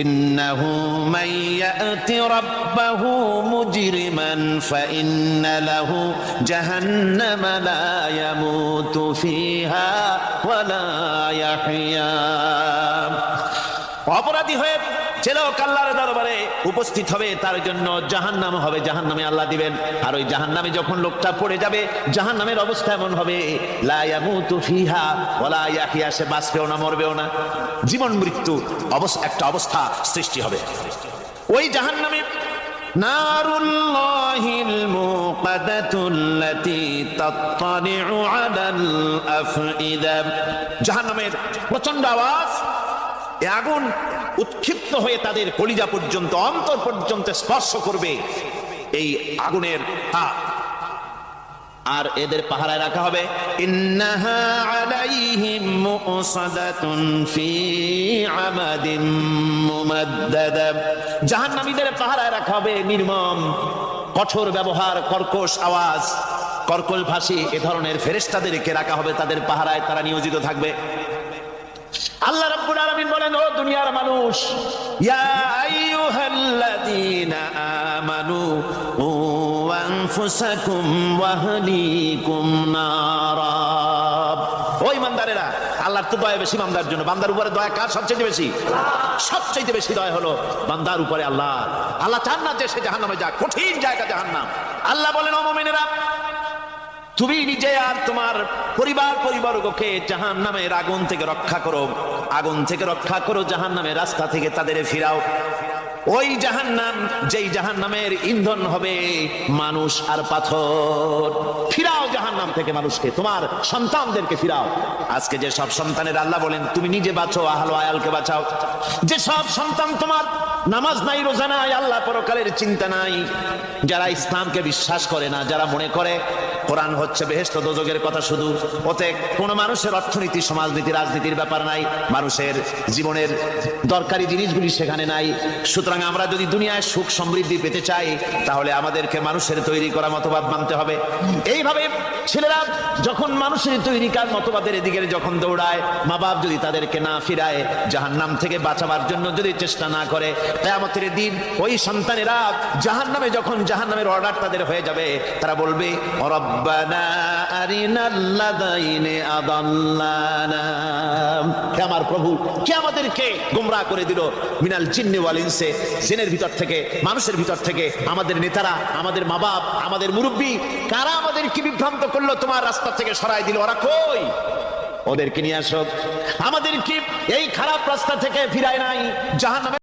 ইন্নাহু মান ইয়াতি রাব্বাহু মুজরিমান ফাইন্না লাহু জাহান্নামা লা ইয়ামুতু ফিহা ওয়া লা ইয়াহইয়া। অপরাধী হয়ে যে লোক আল্লাহর দরবারে উপস্থিত হবে তার জন্য জাহান্নাম হবে, জাহান্নামে আল্লাহ দিবেন। আর ওই জাহান্নামে যখন লোকটা পড়ে যাবে, জাহান্নামের অবস্থা এমন হবে লা ইয়ামুতু ফিহা ওয়া লা ইয়াহইয়া, সে বাঁচবেও না মরবেও না, জীবন মৃত্যু একটা অবস্থা সৃষ্টি হবে। ওই জাহান্নামে নারুল্লাহিল মুকাদাতুল্লাতী তাত্তালিউ আলাল আফইদা, জাহান্নামের প্রচন্ড আওয়াজ, এই আগুন উৎক্ষিপ্ত হয়ে তাদের কলিজা পর্যন্ত, অন্তর পর্যন্ত স্পর্শ করবে এই আগুনের তাপ। আর এদের পাহারায় রাখা হবে ইন্নাহা আলাইহিম মুসাদাতুন ফি আমাদিন মুমাদ্দাদা, জাহান্নামীদের পাহারায় রাখা হবে নির্মম, কঠোর ব্যবহার, কর্কশ আওয়াজ, কর্কশ ভাষী এ ধরনের ফেরেশতাদেরকে রাখা হবে তাদের পাহারায়, তারা নিয়োজিত থাকবে। আল্লাহ রাব্বুল আলামিন বলেন, ও দুনিয়ার মানুষ, ইয়া আইয়ুহাল্লাযীনা আমানু ও আনফুসাকুম ওয়া আহলিকুম নারা, ও ঈমানদারেরা, আল্লাহর তো দয়া বেশি বান্দার জন্য। বান্দার উপরে দয়া কার সবচেয়ে বেশি? সবচেয়ে বেশি দয়া হলো বান্দার উপরে আল্লাহ। আল্লাহ চান না যে সে জাহান্নামে যাক, কঠিন জায়গা জাহান্নাম। আল্লাহ বলেন, ও মুমিনেরা, তুমি নিজে আর তোমার পরিবারকে জাহান্নামের আগুন থেকে রক্ষা করো, আগুন থেকে রক্ষা করো, জাহান্নামের রাস্তা থেকে তাদের ফিরাও। ওই জাহান্নাম, যেই জাহান্নামের ইন্ধন হবে মানুষ আর পাথর, ফিরাও জাহান্নাম থেকে মানুষকে, তোমার সন্তানদেরকে ফিরাও। আজকে যে সব সন্তানের আল্লাহ বলেন তুমি নিজে বাঁচো, আহলো আয়ালকে বাঁচাও। যে সব সন্তান তোমার নামাজ নাই, রোজা নাই, আল্লাহ পরকালের চিন্তা নাই, যারা ইসলামকে বিশ্বাস করে না, যারা মনে করে কোরআন হচ্ছে বেহেশত দোজখের কথা শুধু, ওতে কোনো মানুষের অর্থনীতি, সমাজনীতি, রাজনীতির ব্যাপার নাই, মানুষের জীবনের দরকারি জিনিসগুলি সেখানে নাই। সুতরাং আমরা যদি দুনিয়ায় সুখ সমৃদ্ধি পেতে চাই, তাহলে আমাদেরকে মানুষের তৈরি করা মতবাদ মানতে হবে। এইভাবে ছেলেরা যখন মানুষের তৈরিকার মতবাদের এদিকে যখন দৌড়ায়, মা বাপ যদি তাদেরকে না ফিরায়, জাহান্নাম থেকে বাঁচাবার জন্য যদি চেষ্টা না করে, কিয়ামতের দিন ওই সন্তানেরা জাহান্নামে, যখন জাহান্নামের অর্ডার তাদের হয়ে যাবে, তারা বলবে, রব্বানা আরিনাল্লাযাইনি আদাল্লানা, হে আমার প্রভু, কে আমাদেরকে গোমরাহ করে দিল, মিনাল জিন্নি ওয়াল ইনসি, জিনের ভিতর থেকে, মানুষের ভিতর থেকে, আমাদের নেতারা, আমাদের মা বাপ, আমাদের মুরব্বী, কারা আমাদেরকে বিভ্রান্ত করলো, তোমার রাস্তা থেকে সরাই দিল, ওরা কই? ওদেরকে নিয়ে আসো, আমাদেরকে এই খারাপ রাস্তা থেকে ফিরায় নাই, জাহান্নামে